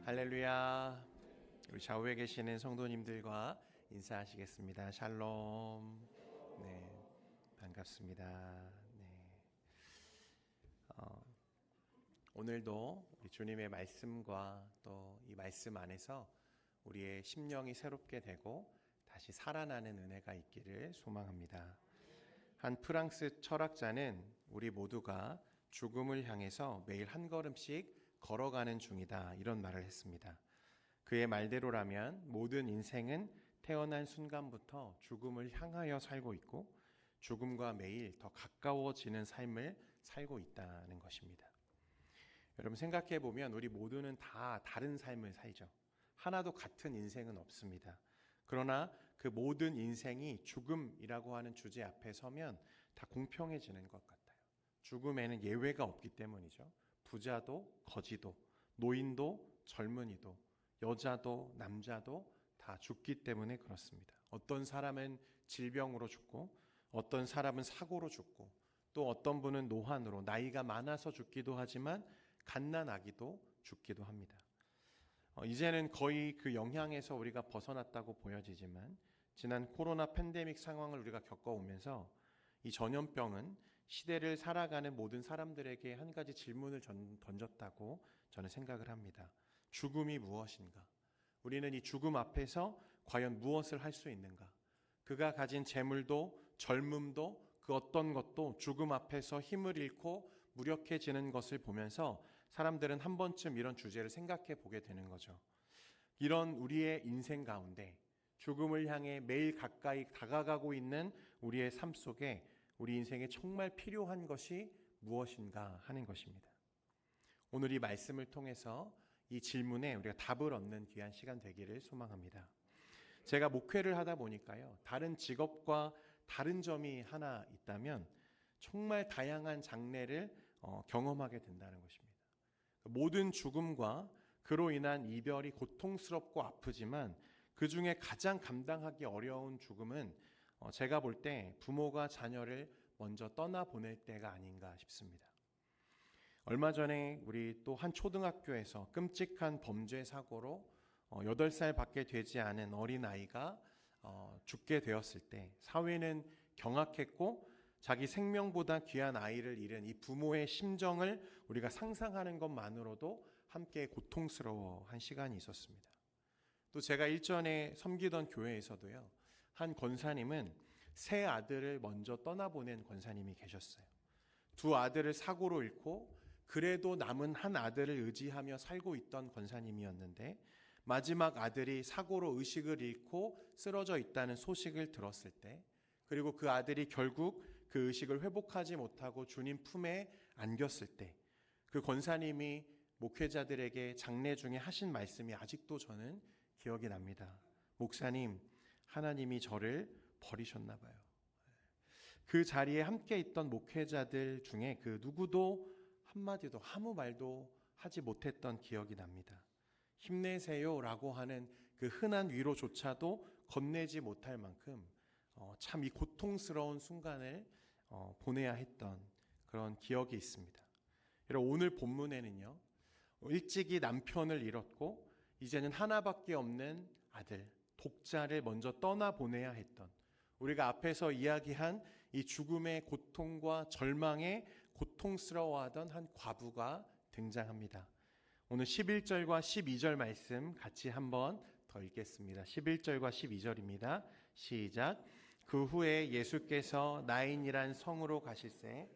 할렐루야. 우리 좌우에 계시는 성도님들과 인사하시겠습니다. 샬롬. 네, 반갑습니다. 네. 오늘도 우리 주님의 말씀과 또 이 말씀 안에서 우리의 심령이 새롭게 되고 다시 살아나는 은혜가 있기를 소망합니다. 한 프랑스 철학자는 우리 모두가 죽음을 향해서 매일 한 걸음씩 걸어가는 중이다, 이런 말을 했습니다. 그의 말대로라면 모든 인생은 태어난 순간부터 죽음을 향하여 살고 있고 죽음과 매일 더 가까워지는 삶을 살고 있다는 것입니다. 여러분, 생각해 보면 우리 모두는 다 다른 삶을 살죠. 하나도 같은 인생은 없습니다. 그러나 그 모든 인생이 죽음이라고 하는 주제 앞에 서면 다 공평해지는 것 같아요. 죽음에는 예외가 없기 때문이죠. 부자도 거지도, 노인도 젊은이도, 여자도 남자도 다 죽기 때문에 그렇습니다. 어떤 사람은 질병으로 죽고, 어떤 사람은 사고로 죽고, 또 어떤 분은 노환으로 나이가 많아서 죽기도 하지만 갓난아기도 죽기도 합니다. 이제는 거의 그 영향에서 우리가 벗어났다고 보여지지만 지난 코로나 팬데믹 상황을 우리가 겪어오면서 이 전염병은 시대를 살아가는 모든 사람들에게 한 가지 질문을 던졌다고 저는 생각을 합니다. 죽음이 무엇인가? 우리는 이 죽음 앞에서 과연 무엇을 할 수 있는가? 그가 가진 재물도 젊음도 그 어떤 것도 죽음 앞에서 힘을 잃고 무력해지는 것을 보면서 사람들은 한 번쯤 이런 주제를 생각해 보게 되는 거죠. 이런 우리의 인생 가운데 죽음을 향해 매일 가까이 다가가고 있는 우리의 삶 속에 우리 인생에 정말 필요한 것이 무엇인가 하는 것입니다. 오늘 이 말씀을 통해서 이 질문에 우리가 답을 얻는 귀한 시간 되기를 소망합니다. 제가 목회를 하다 보니까요, 다른 직업과 다른 점이 하나 있다면 정말 다양한 장래를 경험하게 된다는 것입니다. 모든 죽음과 그로 인한 이별이 고통스럽고 아프지만 그 중에 가장 감당하기 어려운 죽음은 제가 볼 때 부모가 자녀를 먼저 떠나보낼 때가 아닌가 싶습니다. 얼마 전에 우리 또 한 초등학교에서 끔찍한 범죄 사고로 8살 밖에 되지 않은 어린아이가 죽게 되었을 때 사회는 경악했고 자기 생명보다 귀한 아이를 잃은 이 부모의 심정을 우리가 상상하는 것만으로도 함께 고통스러워한 시간이 있었습니다. 또 제가 일전에 섬기던 교회에서도요, 한 권사님은 세 아들을 먼저 떠나보낸 권사님이 계셨어요. 두 아들을 사고로 잃고 그래도 남은 한 아들을 의지하며 살고 있던 권사님이었는데 마지막 아들이 사고로 의식을 잃고 쓰러져 있다는 소식을 들었을 때, 그리고 그 아들이 결국 그 의식을 회복하지 못하고 주님 품에 안겼을 때, 그 권사님이 목회자들에게 장례 중에 하신 말씀이 아직도 저는 기억이 납니다. 목사님, 하나님이 저를 버리셨나 봐요. 그 자리에 함께 있던 목회자들 중에 그 누구도 한마디도 아무 말도 하지 못했던 기억이 납니다. 힘내세요 라고 하는 그 흔한 위로조차도 건네지 못할 만큼 참 이 고통스러운 순간을 보내야 했던 그런 기억이 있습니다. 여러분, 오늘 본문에는요, 일찍이 남편을 잃었고 이제는 하나밖에 없는 아들, 독자를 먼저 떠나보내야 했던, 우리가 앞에서 이야기한 이 죽음의 고통과 절망에 고통스러워하던 한 과부가 등장합니다. 오늘 11절과 12절 말씀 같이 한번 더 읽겠습니다. 11절과 12절입니다. 시작. 그 후에 예수께서 나인이란 성으로 가실새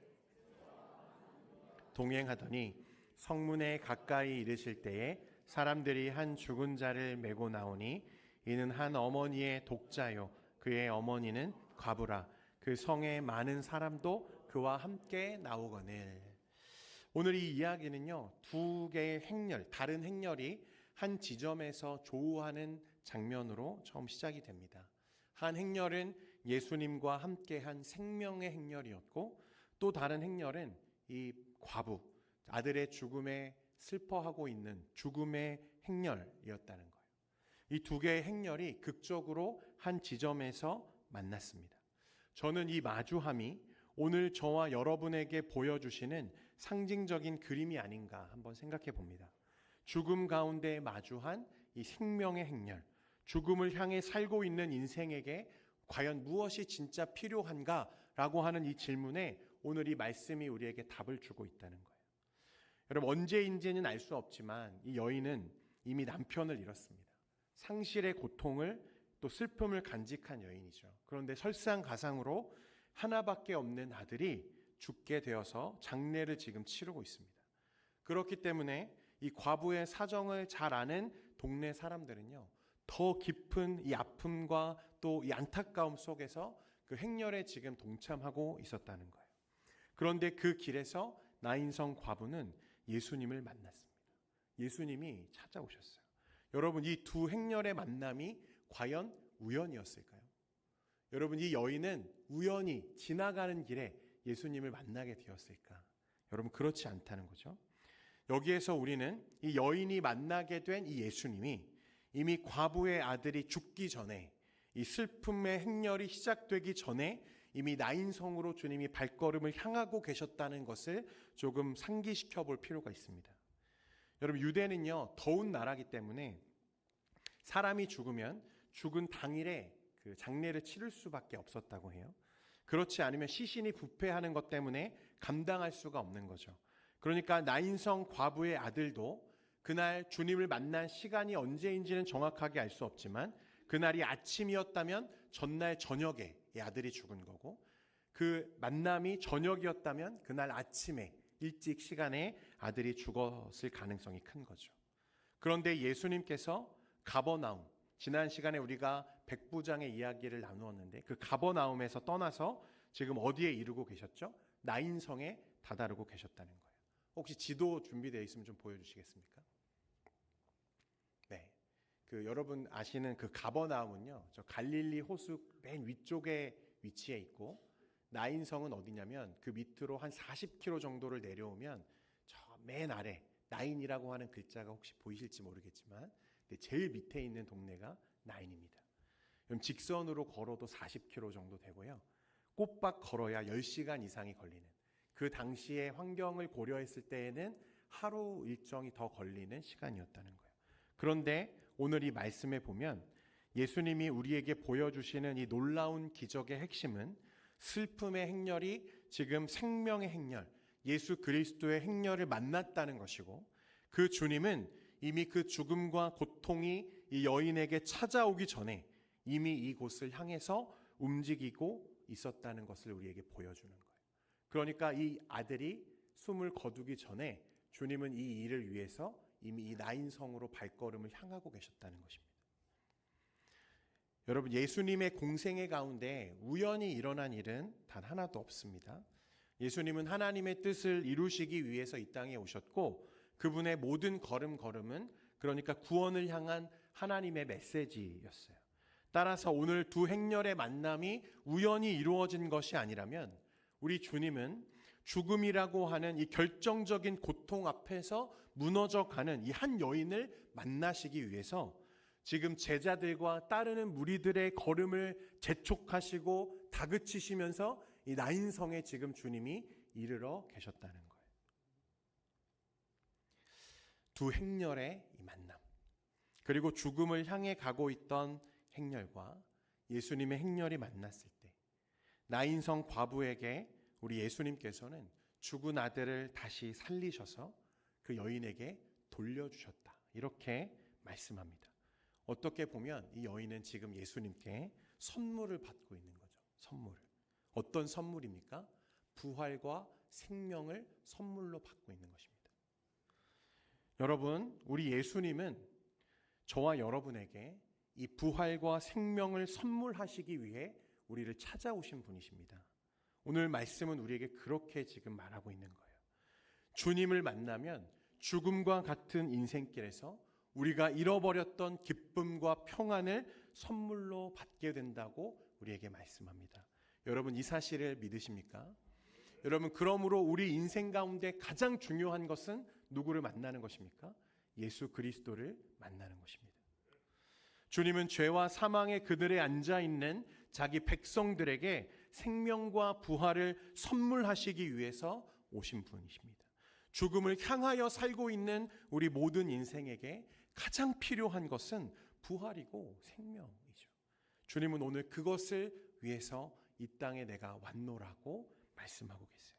동행하더니 성문에 가까이 이르실 때에 사람들이 한 죽은 자를 메고 나오니 이는 한 어머니의 독자요 그의 어머니는 과부라. 그 성에 많은 사람도 그와 함께 나오거늘. 오늘 이 이야기는요, 두 개의 행렬, 다른 행렬이 한 지점에서 조우하는 장면으로 처음 시작이 됩니다. 한 행렬은 예수님과 함께한 생명의 행렬이었고, 또 다른 행렬은 이 과부, 아들의 죽음에 슬퍼하고 있는 죽음의 행렬이었다는 거예요. 이 두 개의 행렬이 극적으로 한 지점에서 만났습니다. 저는 이 마주함이 오늘 저와 여러분에게 보여주시는 상징적인 그림이 아닌가 한번 생각해 봅니다. 죽음 가운데 마주한 이 생명의 행렬, 죽음을 향해 살고 있는 인생에게 과연 무엇이 진짜 필요한가라고 하는 이 질문에 오늘 이 말씀이 우리에게 답을 주고 있다는 거예요. 여러분, 언제인지는 알 수 없지만 이 여인은 이미 남편을 잃었습니다. 상실의 고통을 또 슬픔을 간직한 여인이죠. 그런데 설상가상으로 하나밖에 없는 아들이 죽게 되어서 장례를 지금 치르고 있습니다. 그렇기 때문에 이 과부의 사정을 잘 아는 동네 사람들은요, 더 깊은 이 아픔과 또 이 안타까움 속에서 그 행렬에 지금 동참하고 있었다는 거예요. 그런데 그 길에서 나인성 과부는 예수님을 만났습니다. 예수님이 찾아오셨어요. 여러분, 이 두 행렬의 만남이 과연 우연이었을까요? 여러분, 이 여인은 우연히 지나가는 길에 예수님을 만나게 되었을까? 여러분, 그렇지 않다는 거죠. 여기에서 우리는 이 여인이 만나게 된 이 예수님이 이미 과부의 아들이 죽기 전에, 이 슬픔의 행렬이 시작되기 전에 이미 나인성으로 주님이 발걸음을 향하고 계셨다는 것을 조금 상기시켜 볼 필요가 있습니다. 여러분, 유대는요, 더운 나라이기 때문에 사람이 죽으면 죽은 당일에 그 장례를 치를 수밖에 없었다고 해요. 그렇지 않으면 시신이 부패하는 것 때문에 감당할 수가 없는 거죠. 그러니까 나인성 과부의 아들도 그날 주님을 만난 시간이 언제인지는 정확하게 알 수 없지만 그날이 아침이었다면 전날 저녁에 이 아들이 죽은 거고, 그 만남이 저녁이었다면 그날 아침에 일찍 시간에 아들이 죽었을 가능성이 큰 거죠. 그런데 예수님께서 가버나움, 지난 시간에 우리가 백부장의 이야기를 나누었는데 그 가버나움에서 떠나서 지금 어디에 이르고 계셨죠? 나인성에 다다르고 계셨다는 거예요. 혹시 지도 준비되어 있으면 좀 보여주시겠습니까? 네, 그 여러분 아시는 그 가버나움은요, 저 갈릴리 호수 맨 위쪽에 위치해 있고, 나인성은 어디냐면 그 밑으로 한 40km 정도를 내려오면 저 맨 아래 나인이라고 하는 글자가 혹시 보이실지 모르겠지만 제일 밑에 있는 동네가 나인입니다. 그럼 직선으로 걸어도 40km 정도 되고요. 꼬박 걸어야 10시간 이상이 걸리는, 그 당시의 환경을 고려했을 때에는 하루 일정이 더 걸리는 시간이었다는 거예요. 그런데 오늘 이 말씀에 보면 예수님이 우리에게 보여주시는 이 놀라운 기적의 핵심은 슬픔의 행렬이 지금 생명의 행렬, 예수 그리스도의 행렬을 만났다는 것이고, 그 주님은 이미 그 죽음과 고통이 이 여인에게 찾아오기 전에 이미 이곳을 향해서 움직이고 있었다는 것을 우리에게 보여주는 거예요. 그러니까 이 아들이 숨을 거두기 전에 주님은 이 일을 위해서 이미 이 나인성으로 발걸음을 향하고 계셨다는 것입니다. 여러분, 예수님의 공생애 가운데 우연히 일어난 일은 단 하나도 없습니다. 예수님은 하나님의 뜻을 이루시기 위해서 이 땅에 오셨고, 그분의 모든 걸음걸음은 그러니까 구원을 향한 하나님의 메시지였어요. 따라서 오늘 두 행렬의 만남이 우연히 이루어진 것이 아니라면 우리 주님은 죽음이라고 하는 이 결정적인 고통 앞에서 무너져가는 이 한 여인을 만나시기 위해서 지금 제자들과 따르는 무리들의 걸음을 재촉하시고 다그치시면서 이 나인성에 지금 주님이 이르러 계셨다는 거예요. 두 행렬의 이 만남, 그리고 죽음을 향해 가고 있던 행렬과 예수님의 행렬이 만났을 때 나인성 과부에게 우리 예수님께서는 죽은 아들을 다시 살리셔서 그 여인에게 돌려주셨다, 이렇게 말씀합니다. 어떻게 보면 이 여인은 지금 예수님께 선물을 받고 있는 거죠. 선물을. 어떤 선물입니까? 부활과 생명을 선물로 받고 있는 것입니다. 여러분, 우리 예수님은 저와 여러분에게 이 부활과 생명을 선물하시기 위해 우리를 찾아오신 분이십니다. 오늘 말씀은 우리에게 그렇게 지금 말하고 있는 거예요. 주님을 만나면 죽음과 같은 인생길에서 우리가 잃어버렸던 기쁨과 평안을 선물로 받게 된다고 우리에게 말씀합니다. 여러분, 이 사실을 믿으십니까? 여러분, 그러므로 우리 인생 가운데 가장 중요한 것은 누구를 만나는 것입니까? 예수 그리스도를 만나는 것입니다. 주님은 죄와 사망의 그늘에 앉아있는 자기 백성들에게 생명과 부활을 선물하시기 위해서 오신 분이십니다. 죽음을 향하여 살고 있는 우리 모든 인생에게 가장 필요한 것은 부활이고 생명이죠. 주님은 오늘 그것을 위해서 이 땅에 내가 왔노라고 말씀하고 계세요.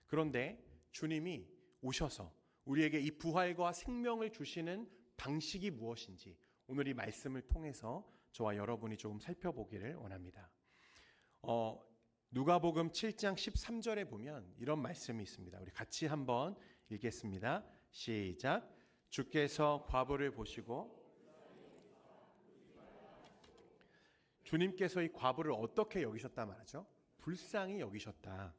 그런데 주님이 오셔서 우리에게 이 부활과 생명을 주시는 방식이 무엇인지 오늘 이 말씀을 통해서 저와 여러분이 조금 살펴보기를 원합니다. 누가복음 7장 13절에 보면 이런 말씀이 있습니다. 우리 같이 한번 읽겠습니다. 시작. 주께서 과부를 보시고, 주님께서 이 과부를 어떻게 여기셨다 말하죠? 불쌍히 여기셨다.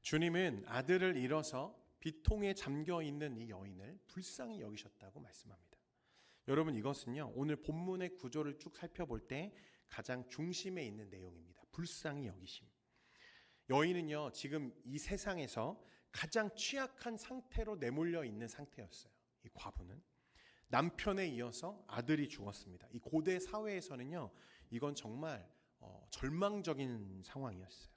주님은 아들을 잃어서 비통에 잠겨 있는 이 여인을 불쌍히 여기셨다고 말씀합니다. 여러분, 이것은요 오늘 본문의 구조를 쭉 살펴볼 때 가장 중심에 있는 내용입니다. 불쌍히 여기심. 여인은요 지금 이 세상에서 가장 취약한 상태로 내몰려 있는 상태였어요. 이 과부는 남편에 이어서 아들이 죽었습니다. 이 고대 사회에서는요 이건 정말 절망적인 상황이었어요.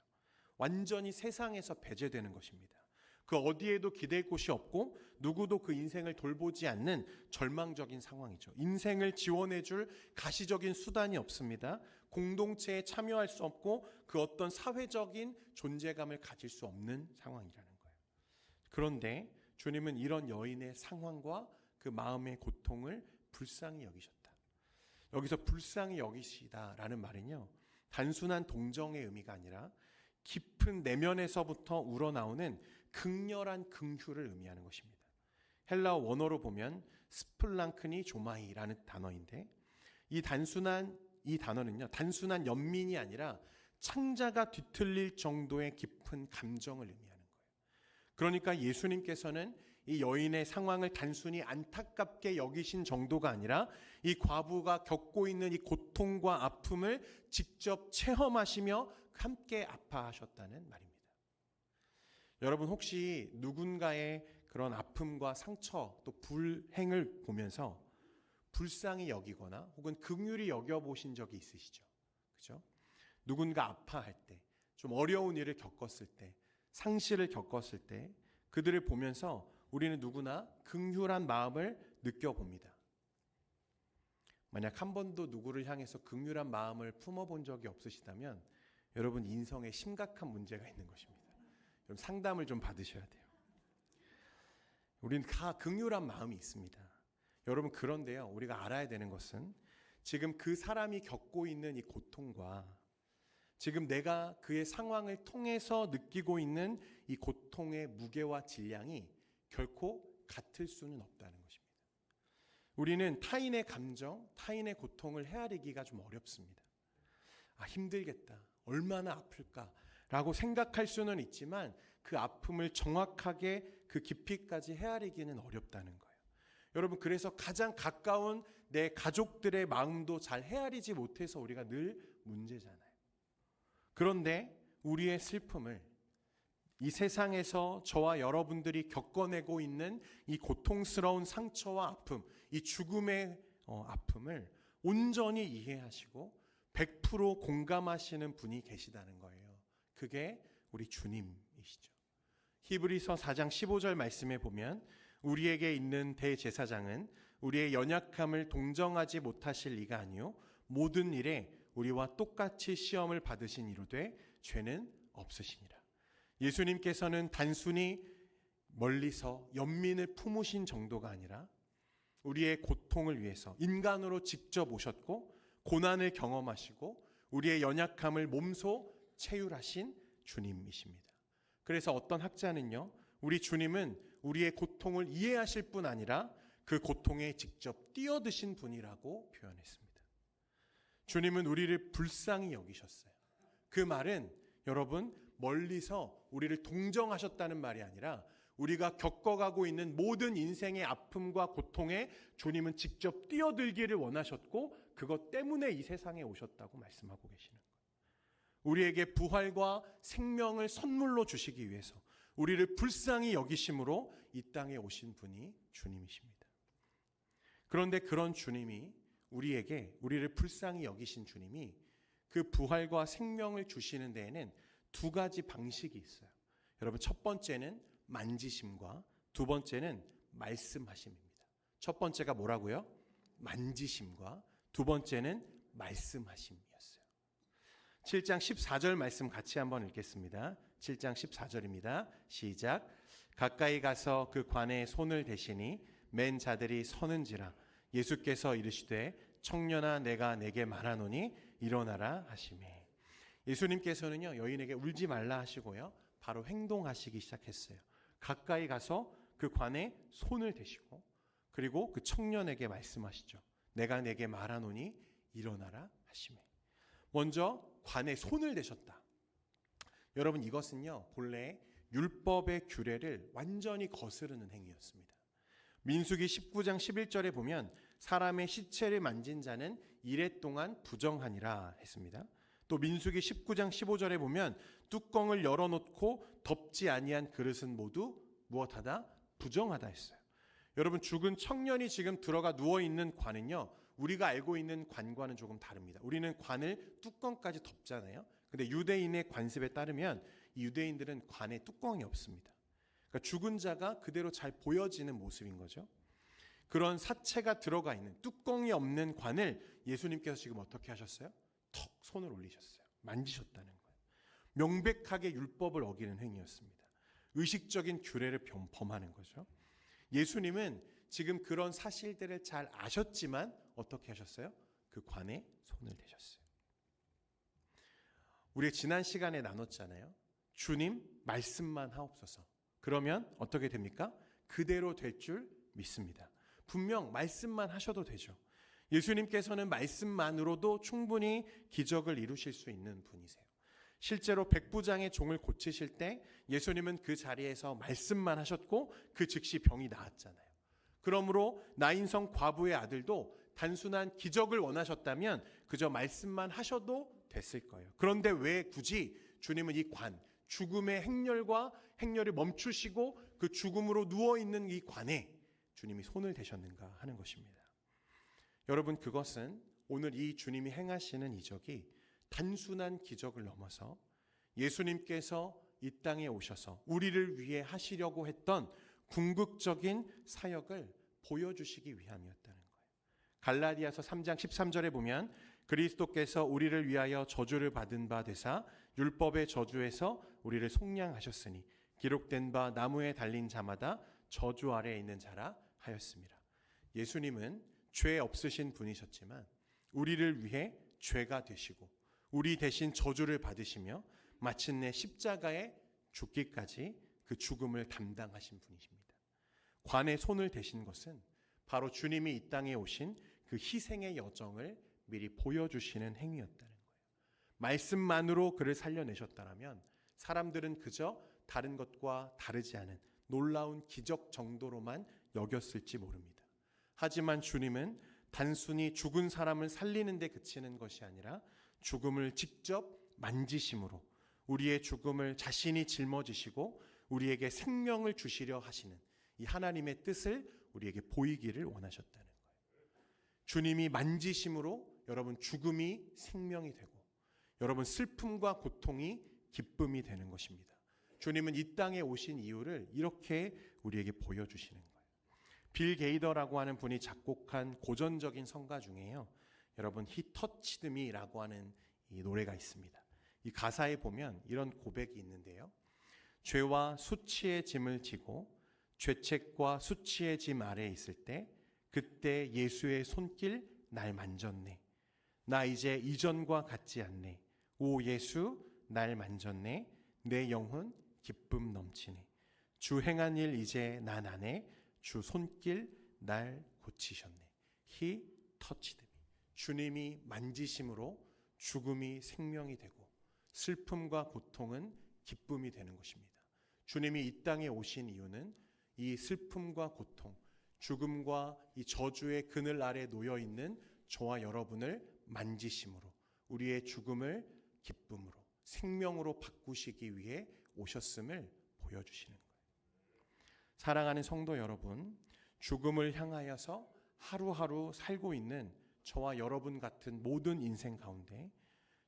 완전히 세상에서 배제되는 것입니다. 그 어디에도 기댈 곳이 없고 누구도 그 인생을 돌보지 않는 절망적인 상황이죠. 인생을 지원해줄 가시적인 수단이 없습니다. 공동체에 참여할 수 없고 그 어떤 사회적인 존재감을 가질 수 없는 상황이라는 거예요. 그런데 주님은 이런 여인의 상황과 그 마음의 고통을 불쌍히 여기셨다. 여기서 불쌍히 여기시다라는 말은요 단순한 동정의 의미가 아니라 깊은 내면에서부터 우러나오는 극렬한 긍휼을 의미하는 것입니다. 헬라어 원어로 보면 스플랑크니 조마이라는 단어인데 이 단어는요 단순한 연민이 아니라 창자가 뒤틀릴 정도의 깊은 감정을 의미하는 거예요. 그러니까 예수님께서는 이 여인의 상황을 단순히 안타깝게 여기신 정도가 아니라 이 과부가 겪고 있는 이 고통과 아픔을 직접 체험하시며 함께 아파하셨다는 말입니다. 여러분 혹시 누군가의 그런 아픔과 상처 또 불행을 보면서 불쌍히 여기거나 혹은 긍휼히 여겨보신 적이 있으시죠? 그죠? 누군가 아파할 때, 좀 어려운 일을 겪었을 때, 상실을 겪었을 때 그들을 보면서 우리는 누구나 긍휼한 마음을 느껴봅니다. 만약 한 번도 누구를 향해서 긍휼한 마음을 품어본 적이 없으시다면 여러분 인성에 심각한 문제가 있는 것입니다. 여러분 상담을 좀 받으셔야 돼요. 우리는 다 긍휼한 마음이 있습니다. 여러분 그런데요 우리가 알아야 되는 것은 지금 그 사람이 겪고 있는 이 고통과 지금 내가 그의 상황을 통해서 느끼고 있는 이 고통의 무게와 질량이 결코 같을 수는 없다는 것입니다. 우리는 타인의 감정, 타인의 고통을 헤아리기가 좀 어렵습니다. 힘들겠다, 얼마나 아플까라고 생각할 수는 있지만 그 아픔을 정확하게 그 깊이까지 헤아리기는 어렵다는 거예요. 여러분 그래서 가장 가까운 내 가족들의 마음도 잘 헤아리지 못해서 우리가 늘 문제잖아요. 그런데 우리의 슬픔을 이 세상에서 저와 여러분들이 겪어내고 있는 이 고통스러운 상처와 아픔, 이 죽음의 아픔을 온전히 이해하시고 100% 공감하시는 분이 계시다는 거예요. 그게 우리 주님이시죠. 히브리서 4장 15절 말씀에 보면 우리에게 있는 대제사장은 우리의 연약함을 동정하지 못하실 이가 아니요 모든 일에 우리와 똑같이 시험을 받으신 이로되 죄는 없으시니라. 예수님께서는 단순히 멀리서 연민을 품으신 정도가 아니라 우리의 고통을 위해서 인간으로 직접 오셨고 고난을 경험하시고 우리의 연약함을 몸소 체휼하신 주님이십니다. 그래서 어떤 학자는요 우리 주님은 우리의 고통을 이해하실 뿐 아니라 그 고통에 직접 뛰어드신 분이라고 표현했습니다. 주님은 우리를 불쌍히 여기셨어요. 그 말은 여러분 멀리서 우리를 동정하셨다는 말이 아니라 우리가 겪어가고 있는 모든 인생의 아픔과 고통에 주님은 직접 뛰어들기를 원하셨고 그것 때문에 이 세상에 오셨다고 말씀하고 계시는 거예요. 우리에게 부활과 생명을 선물로 주시기 위해서 우리를 불쌍히 여기심으로 이 땅에 오신 분이 주님이십니다. 그런데 그런 주님이 우리를 불쌍히 여기신 주님이 그 부활과 생명을 주시는 데에는 두 가지 방식이 있어요. 여러분 첫 번째는 만지심과 두 번째는 말씀하심입니다. 첫 번째가 뭐라고요? 만지심과 두 번째는 말씀하심이었어요. 7장 14절 말씀 같이 한번 읽겠습니다. 7장 14절입니다. 시작. 가까이 가서 그 관에 손을 대시니 맨 자들이 서는지라 예수께서 이르시되 청년아 내가 내게 말하노니 일어나라 하시매. 예수님께서는요 여인에게 울지 말라 하시고요 바로 행동하시기 시작했어요. 가까이 가서 그 관에 손을 대시고 그리고 그 청년에게 말씀하시죠. 내가 내게 말하노니 일어나라 하시매. 먼저 관에 손을 대셨다. 여러분 이것은요 본래 율법의 규례를 완전히 거스르는 행위였습니다. 민수기 19장 11절에 보면 사람의 시체를 만진 자는 이레 동안 부정하니라 했습니다. 또 민수기 19장 15절에 보면 뚜껑을 열어놓고 덮지 아니한 그릇은 모두 무엇하다? 부정하다 했어요. 여러분 죽은 청년이 지금 들어가 누워있는 관은요 우리가 알고 있는 관과는 조금 다릅니다. 우리는 관을 뚜껑까지 덮잖아요. 근데 유대인의 관습에 따르면 이 유대인들은 관에 뚜껑이 없습니다. 그러니까 죽은 자가 그대로 잘 보여지는 모습인 거죠. 그런 사체가 들어가 있는 뚜껑이 없는 관을 예수님께서 지금 어떻게 하셨어요? 턱 손을 올리셨어요. 만지셨다는 거예요. 명백하게 율법을 어기는 행위였습니다. 의식적인 규례를 범하는 거죠. 예수님은 지금 그런 사실들을 잘 아셨지만 어떻게 하셨어요? 그 관에 손을 대셨어요. 우리 지난 시간에 나눴잖아요. 주님 말씀만 하옵소서. 그러면 어떻게 됩니까? 그대로 될 줄 믿습니다. 분명 말씀만 하셔도 되죠. 예수님께서는 말씀만으로도 충분히 기적을 이루실 수 있는 분이세요. 실제로 백부장의 종을 고치실 때 예수님은 그 자리에서 말씀만 하셨고 그 즉시 병이 나았잖아요. 그러므로 나인성 과부의 아들도 단순한 기적을 원하셨다면 그저 말씀만 하셔도 됐을 거예요. 그런데 왜 굳이 주님은 이 관, 죽음의 행렬을 멈추시고 그 죽음으로 누워있는 이 관에 주님이 손을 대셨는가 하는 것입니다. 여러분 그것은 오늘 이 주님이 행하시는 이적이 단순한 기적을 넘어서 예수님께서 이 땅에 오셔서 우리를 위해 하시려고 했던 궁극적인 사역을 보여주시기 위함이었다는 거예요. 갈라디아서 3장 13절에 보면 그리스도께서 우리를 위하여 저주를 받은 바 되사 율법의 저주에서 우리를 속량하셨으니 기록된 바 나무에 달린 자마다 저주 아래에 있는 자라 하였습니다. 예수님은 죄 없으신 분이셨지만 우리를 위해 죄가 되시고 우리 대신 저주를 받으시며 마침내 십자가에 죽기까지 그 죽음을 담당하신 분이십니다. 관에 손을 대신 것은 바로 주님이 이 땅에 오신 그 희생의 여정을 미리 보여주시는 행위였다는 거예요. 말씀만으로 그를 살려내셨다면 사람들은 그저 다른 것과 다르지 않은 놀라운 기적 정도로만 여겼을지 모릅니다. 하지만 주님은 단순히 죽은 사람을 살리는 데 그치는 것이 아니라 죽음을 직접 만지심으로 우리의 죽음을 자신이 짊어지시고 우리에게 생명을 주시려 하시는 이 하나님의 뜻을 우리에게 보이기를 원하셨다는 거예요. 주님이 만지심으로 여러분 죽음이 생명이 되고 여러분 슬픔과 고통이 기쁨이 되는 것입니다. 주님은 이 땅에 오신 이유를 이렇게 우리에게 보여주시는 거예요. 빌 게이더라고 하는 분이 작곡한 고전적인 성가 중에요. 여러분 He touched me라고 하는 이 노래가 있습니다. 이 가사에 보면 이런 고백이 있는데요. 죄와 수치의 짐을 지고 죄책과 수치의 짐 아래에 있을 때 그때 예수의 손길 날 만졌네. 나 이제 이전과 같지 않네. 오 예수 날 만졌네. 내 영혼 기쁨 넘치네. 주 행한 일 이제 난 안 해. 주 손길 날 고치셨네. He touched me. 주님이 만지심으로 죽음이 생명이 되고 슬픔과 고통은 기쁨이 되는 것입니다. 주님이 이 땅에 오신 이유는 이 슬픔과 고통, 죽음과 이 저주의 그늘 아래 놓여 있는 저와 여러분을 만지심으로 우리의 죽음을 기쁨으로 생명으로 바꾸시기 위해 오셨음을 보여주시는 거예요. 사랑하는 성도 여러분, 죽음을 향하여서 하루하루 살고 있는 저와 여러분 같은 모든 인생 가운데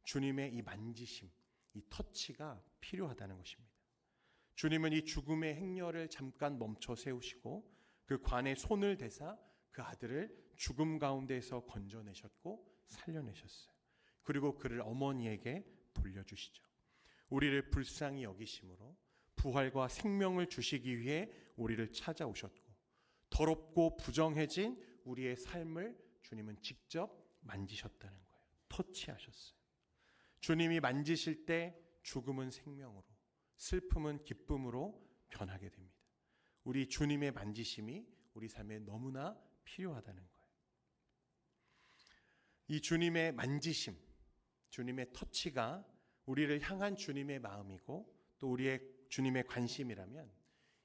주님의 이 만지심, 이 터치가 필요하다는 것입니다. 주님은 이 죽음의 행렬을 잠깐 멈춰 세우시고 그 관에 손을 대사 그 아들을 죽음 가운데에서 건져내셨고 살려내셨어요. 그리고 그를 어머니에게 돌려주시죠. 우리를 불쌍히 여기심으로 부활과 생명을 주시기 위해 우리를 찾아오셨고, 더럽고 부정해진 우리의 삶을 주님은 직접 만지셨다는 거예요. 터치하셨어요. 주님이 만지실 때 죽음은 생명으로, 슬픔은 기쁨으로 변하게 됩니다. 우리 주님의 만지심이 우리 삶에 너무나 필요하다는 거예요. 이 주님의 만지심, 주님의 터치가 우리를 향한 주님의 마음이고 또 우리의 주님의 관심이라면,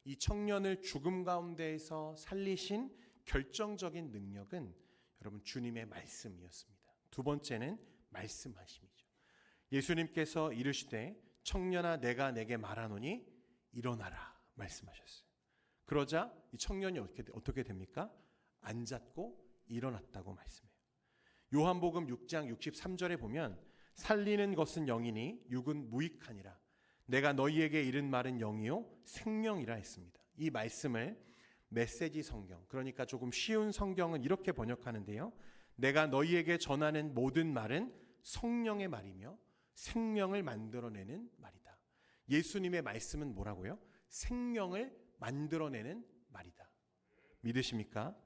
이 청년을 죽음 가운데에서 살리신 결정적인 능력은 여러분 주님의 말씀이었습니다. 두 번째는 말씀하심이죠. 예수님께서 이르시되 청년아 내가 내게 말하노니 일어나라 말씀하셨어요. 그러자 이 청년이 어떻게 됩니까? 앉았고 일어났다고 말씀해요. 요한복음 6장 63절에 보면 살리는 것은 영이니 육은 무익하니라. 내가 너희에게 이른 말은 영이요 생명이라 했습니다. 이 말씀을 메시지 성경, 그러니까 조금 쉬운 성경은 이렇게 번역하는데요. 내가 너희에게 전하는 모든 말은 성령의 말이며 생명을 만들어내는 말이다. 예수님의 말씀은 뭐라고요? 생명을 만들어내는 말이다. 믿으십니까?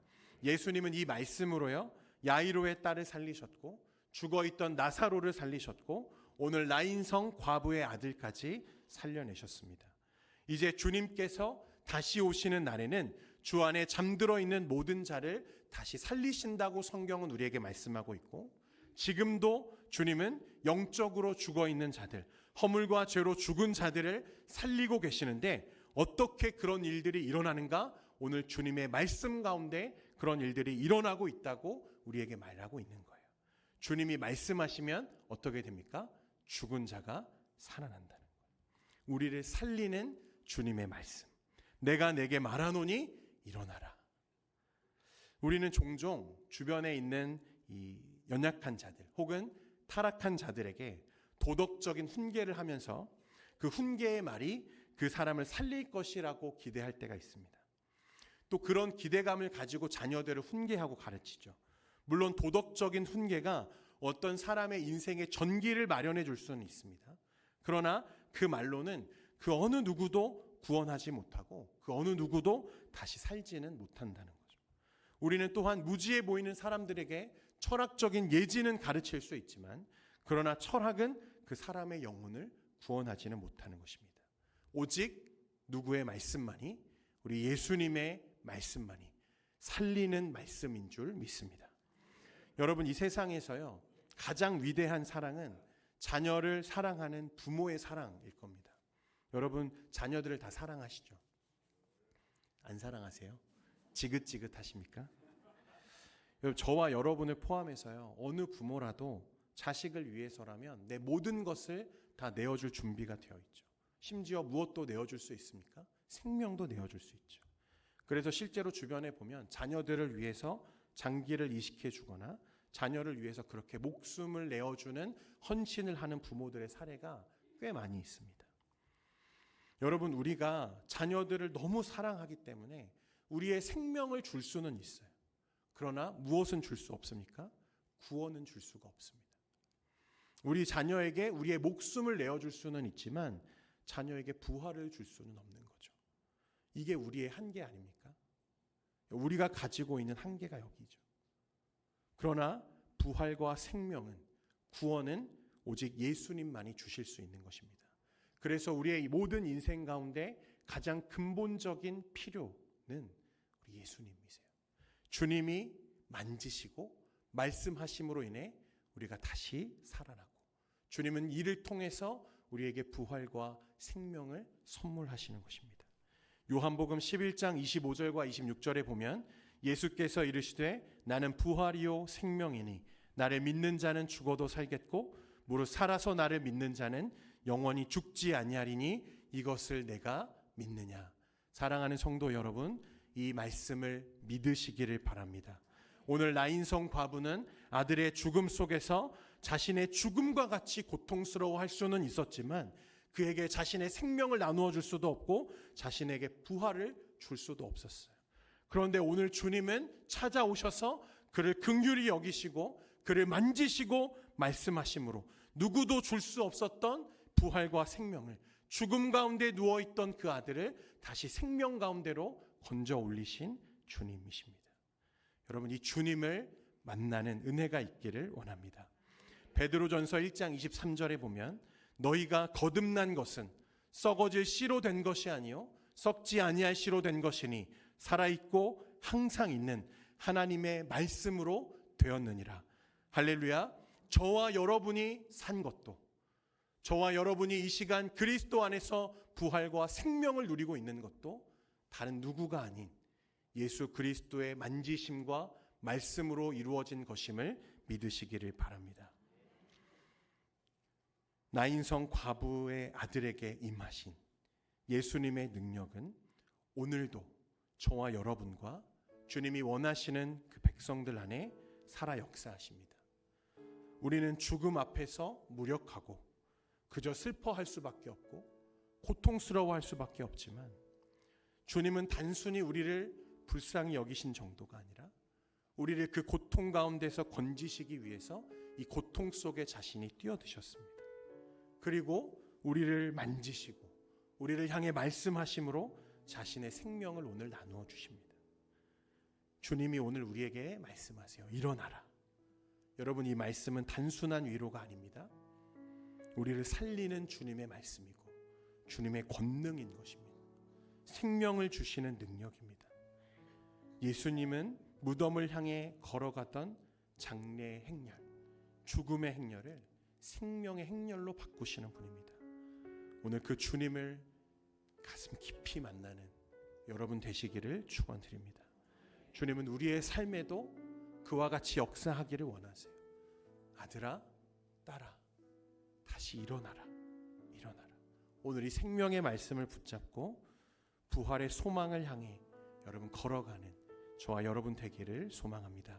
예수님은 이 말씀으로요 야이로의 딸을 살리셨고, 죽어있던 나사로를 살리셨고, 오늘 나인성 과부의 아들까지 살려내셨습니다. 이제 주님께서 다시 오시는 날에는 주 안에 잠들어 있는 모든 자를 다시 살리신다고 성경은 우리에게 말씀하고 있고, 지금도 주님은 영적으로 죽어있는 자들, 허물과 죄로 죽은 자들을 살리고 계시는데, 어떻게 그런 일들이 일어나는가? 오늘 주님의 말씀 가운데 그런 일들이 일어나고 있다고 우리에게 말하고 있는 거예요. 주님이 말씀하시면 어떻게 됩니까? 죽은 자가 살아난다는 거예요. 우리를 살리는 주님의 말씀. 내가 내게 말하노니 일어나라. 우리는 종종 주변에 있는 이 연약한 자들 혹은 타락한 자들에게 도덕적인 훈계를 하면서 그 훈계의 말이 그 사람을 살릴 것이라고 기대할 때가 있습니다. 또 그런 기대감을 가지고 자녀들을 훈계하고 가르치죠. 물론 도덕적인 훈계가 어떤 사람의 인생에 전기를 마련해 줄 수는 있습니다. 그러나 그 말로는 그 어느 누구도 구원하지 못하고 그 어느 누구도 다시 살지는 못한다는 거죠. 우리는 또한 무지해 보이는 사람들에게 철학적인 예지는 가르칠 수 있지만, 그러나 철학은 그 사람의 영혼을 구원하지는 못하는 것입니다. 오직 누구의 말씀만이, 우리 예수님의 말씀만이 살리는 말씀인 줄 믿습니다. 여러분, 이 세상에서요 가장 위대한 사랑은 자녀를 사랑하는 부모의 사랑일 겁니다. 여러분, 자녀들을 다 사랑하시죠? 안 사랑하세요? 지긋지긋하십니까? 여러분, 저와 여러분을 포함해서요 어느 부모라도 자식을 위해서라면 내 모든 것을 다 내어줄 준비가 되어 있죠. 심지어 무엇도 내어줄 수 있습니까? 생명도 내어줄 수 있죠. 그래서 실제로 주변에 보면 자녀들을 위해서 장기를 이식해 주거나 자녀를 위해서 그렇게 목숨을 내어주는 헌신을 하는 부모들의 사례가 꽤 많이 있습니다. 여러분, 우리가 자녀들을 너무 사랑하기 때문에 우리의 생명을 줄 수는 있어요. 그러나 무엇은 줄 수 없습니까? 구원은 줄 수가 없습니다. 우리 자녀에게 우리의 목숨을 내어줄 수는 있지만 자녀에게 부활을 줄 수는 없는 거죠. 이게 우리의 한계 아닙니까? 우리가 가지고 있는 한계가 여기죠. 그러나 부활과 생명은, 구원은 오직 예수님만이 주실 수 있는 것입니다. 그래서 우리의 모든 인생 가운데 가장 근본적인 필요는 우리 예수님이세요. 주님이 만지시고 말씀하심으로 인해 우리가 다시 살아나고, 주님은 이를 통해서 우리에게 부활과 생명을 선물하시는 것입니다. 요한복음 11장 25절과 26절에 보면 예수께서 이르시되 나는 부활이요 생명이니 나를 믿는 자는 죽어도 살겠고 무릇 살아서 나를 믿는 자는 영원히 죽지 아니하리니 이것을 내가 믿느냐. 사랑하는 성도 여러분, 이 말씀을 믿으시기를 바랍니다. 오늘 나인성 과부는 아들의 죽음 속에서 자신의 죽음과 같이 고통스러워할 수는 있었지만 그에게 자신의 생명을 나누어 줄 수도 없고 자신에게 부활을 줄 수도 없었어요. 그런데 오늘 주님은 찾아오셔서 그를 긍휼히 여기시고 그를 만지시고 말씀하심으로 누구도 줄 수 없었던 부활과 생명을, 죽음 가운데 누워있던 그 아들을 다시 생명 가운데로 건져 올리신 주님이십니다. 여러분, 이 주님을 만나는 은혜가 있기를 원합니다. 베드로전서 1장 23절에 보면 너희가 거듭난 것은 썩어질 씨로 된 것이 아니요 썩지 아니할 씨로 된 것이니 살아있고 항상 있는 하나님의 말씀으로 되었느니라. 할렐루야. 저와 여러분이 산 것도, 저와 여러분이 이 시간 그리스도 안에서 부활과 생명을 누리고 있는 것도 다른 누구가 아닌 예수 그리스도의 만지심과 말씀으로 이루어진 것임을 믿으시기를 바랍니다. 나인성 과부의 아들에게 임하신 예수님의 능력은 오늘도 저와 여러분과 주님이 원하시는 그 백성들 안에 살아 역사하십니다. 우리는 죽음 앞에서 무력하고 그저 슬퍼할 수밖에 없고 고통스러워할 수밖에 없지만 주님은 단순히 우리를 불쌍히 여기신 정도가 아니라 우리를 그 고통 가운데서 건지시기 위해서 이 고통 속에 자신이 뛰어드셨습니다. 그리고 우리를 만지시고 우리를 향해 말씀하심으로 자신의 생명을 오늘 나누어 주십니다. 주님이 오늘 우리에게 말씀하세요. 일어나라. 여러분, 이 말씀은 단순한 위로가 아닙니다. 우리를 살리는 주님의 말씀이고 주님의 권능인 것입니다. 생명을 주시는 능력입니다. 예수님은 무덤을 향해 걸어갔던 장례의 행렬, 죽음의 행렬을 생명의 행렬로 바꾸시는 분입니다. 오늘 그 주님을 가슴 깊이 만나는 여러분 되시기를 축원드립니다. 주님은 우리의 삶에도 그와 같이 역사하기를 원하세요. 아들아, 딸아, 다시 일어나라. 일어나라. 오늘 이 생명의 말씀을 붙잡고 부활의 소망을 향해 여러분 걸어가는 저와 여러분 되기를 소망합니다.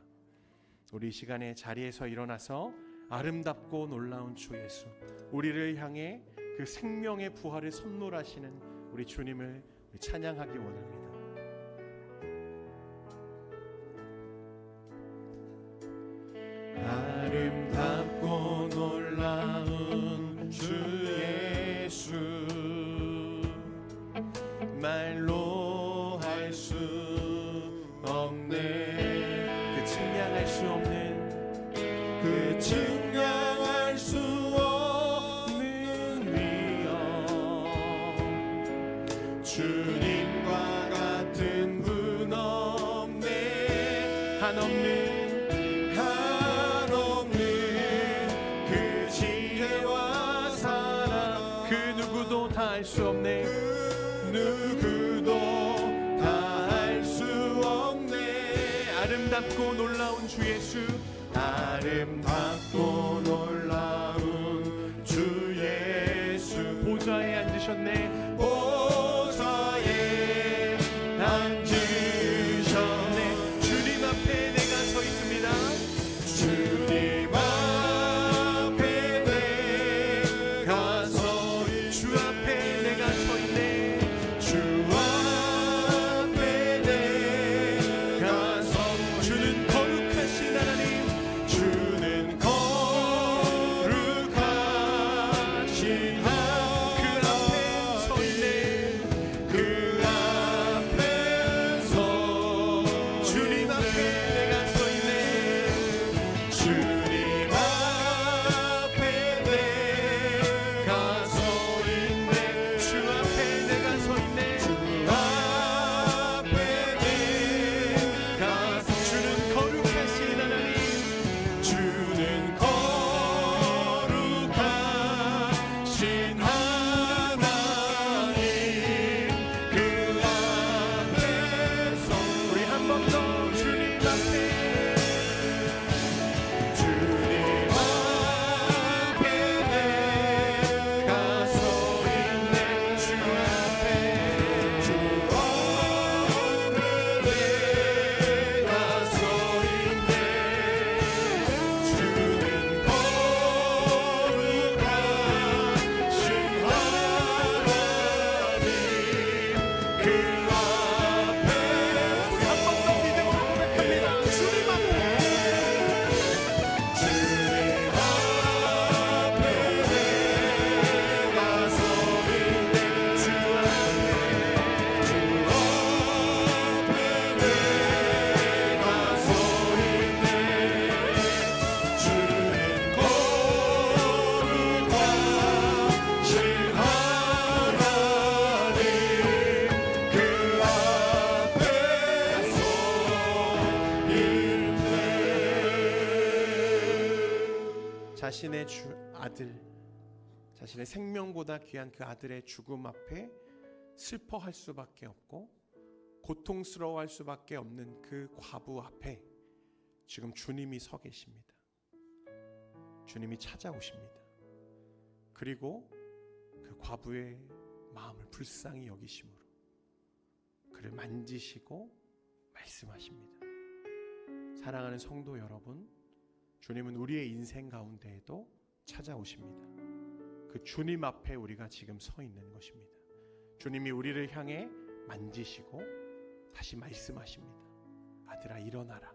우리 이 시간에 자리에서 일어나서 아름답고 놀라운 주 예수, 우리를 향해 그 생명의 부활을 선물하시는 우리 주님을 찬양하기 원합니다. 아름답고 놀라운 주 예수, 말로 할 수 없네. 그 측량할 수 없는, 그 측량할 수 없는 위엄, 주님과 같은 분 없네. 한없는 할 수 없네. 누구도 다 할 수 없네. 아름답고 놀라운 주 예수, 아름답고 놀라운 주 예수, 보좌에 앉으셨네. 보좌에 앉으셨네. 주님 앞에 내가 서 있습니다. 주님 자신의 아들, 자신의 생명보다 귀한 그 아들의 죽음 앞에 슬퍼할 수밖에 없고 고통스러워할 수밖에 없는 그 과부 앞에 지금 주님이 서 계십니다. 주님이 찾아오십니다. 그리고 그 과부의 마음을 불쌍히 여기심으로 그를 만지시고 말씀하십니다. 사랑하는 성도 여러분, 주님은 우리의 인생 가운데에도 찾아오십니다. 그 주님 앞에 우리가 지금 서 있는 것입니다. 주님이 우리를 향해 만지시고 다시 말씀하십니다. 아들아, 일어나라.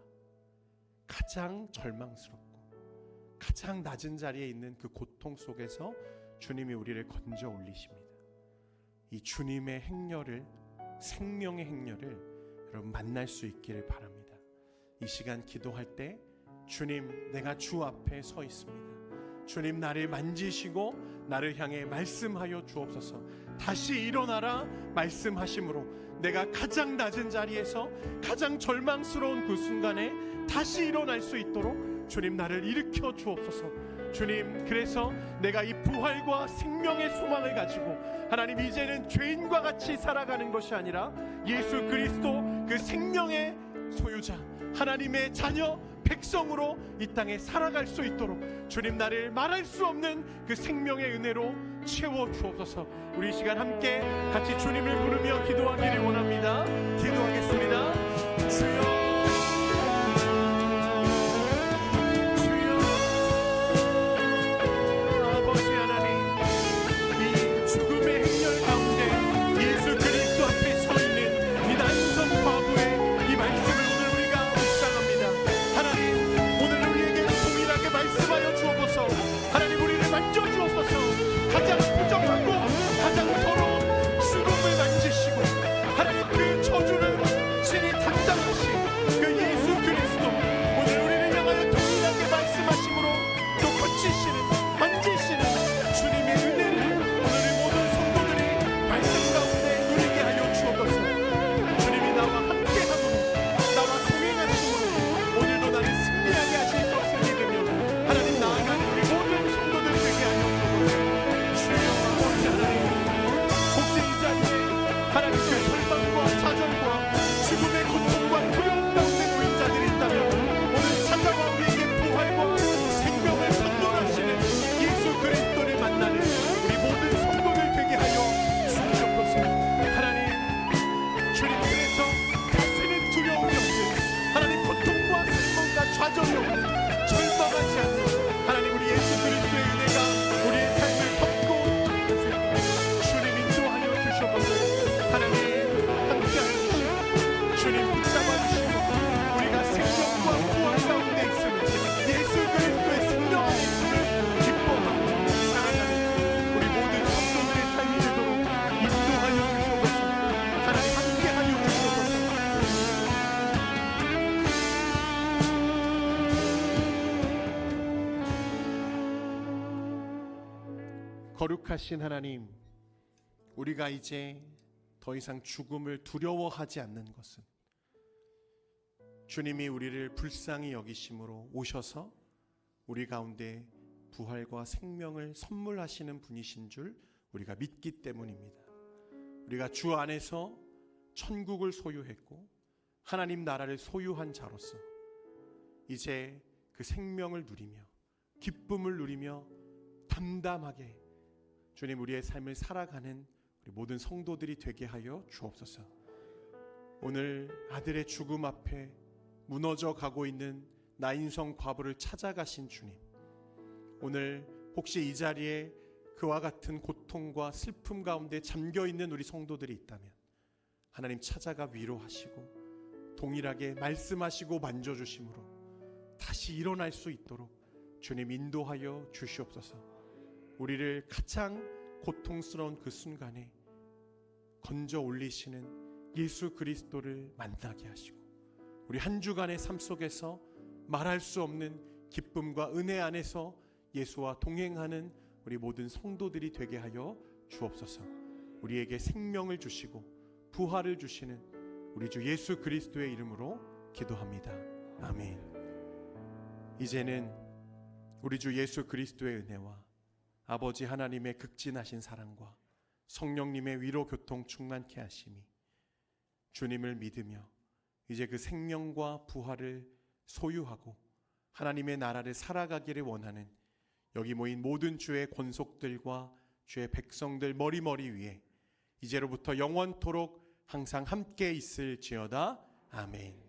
가장 절망스럽고 가장 낮은 자리에 있는 그 고통 속에서 주님이 우리를 건져 올리십니다. 이 주님의 행렬을, 생명의 행렬을 여러분 만날 수 있기를 바랍니다. 이 시간 기도할 때 주님, 내가 주 앞에 서 있습니다. 주님, 나를 만지시고 나를 향해 말씀하여 주옵소서. 다시 일어나라 말씀하심으로 내가 가장 낮은 자리에서 가장 절망스러운 그 순간에 다시 일어날 수 있도록 주님, 나를 일으켜 주옵소서. 주님, 그래서 내가 이 부활과 생명의 소망을 가지고 하나님, 이제는 죄인과 같이 살아가는 것이 아니라 예수 그리스도 그 생명의 소유자, 하나님의 자녀 백성으로 이 땅에 살아갈 수 있도록 주님, 나를 말할 수 없는 그 생명의 은혜로 채워 주옵소서. 우리 이 시간 함께 같이 주님을 부르며 기도하기를 원합니다. 기도하겠습니다. 주여, 거룩하신 하나님, 우리가 이제 더 이상 죽음을 두려워하지 않는 것은 주님이 우리를 불쌍히 여기심으로 오셔서 우리 가운데 부활과 생명을 선물하시는 분이신 줄 우리가 믿기 때문입니다. 우리가 주 안에서 천국을 소유했고 하나님 나라를 소유한 자로서 이제 그 생명을 누리며 기쁨을 누리며 담담하게 주님, 우리의 삶을 살아가는 우리 모든 성도들이 되게 하여 주옵소서. 오늘 아들의 죽음 앞에 무너져 가고 있는 나인성 과부를 찾아가신 주님, 오늘 혹시 이 자리에 그와 같은 고통과 슬픔 가운데 잠겨있는 우리 성도들이 있다면 하나님 찾아가 위로하시고 동일하게 말씀하시고 만져주심으로 다시 일어날 수 있도록 주님 인도하여 주시옵소서. 우리를 가장 고통스러운 그 순간에 건져 올리시는 예수 그리스도를 만나게 하시고 우리 한 주간의 삶 속에서 말할 수 없는 기쁨과 은혜 안에서 예수와 동행하는 우리 모든 성도들이 되게 하여 주옵소서. 우리에게 생명을 주시고 부활을 주시는 우리 주 예수 그리스도의 이름으로 기도합니다. 아멘. 이제는 우리 주 예수 그리스도의 은혜와 아버지 하나님의 극진하신 사랑과 성령님의 위로 교통 충만케 하심이 주님을 믿으며 이제 그 생명과 부활을 소유하고 하나님의 나라를 살아가기를 원하는 여기 모인 모든 주의 권속들과 주의 백성들 머리머리 위에 이제로부터 영원토록 항상 함께 있을지어다. 아멘.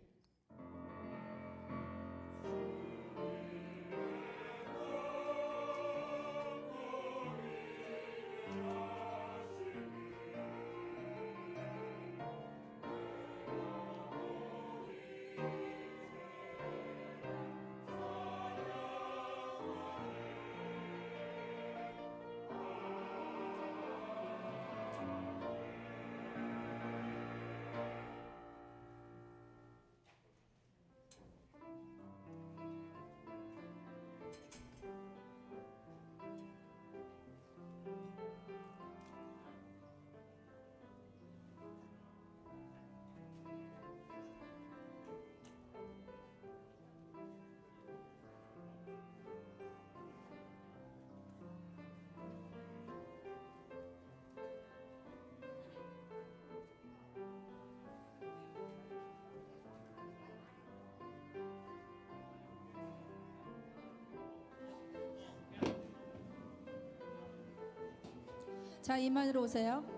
자, 이만으로 오세요.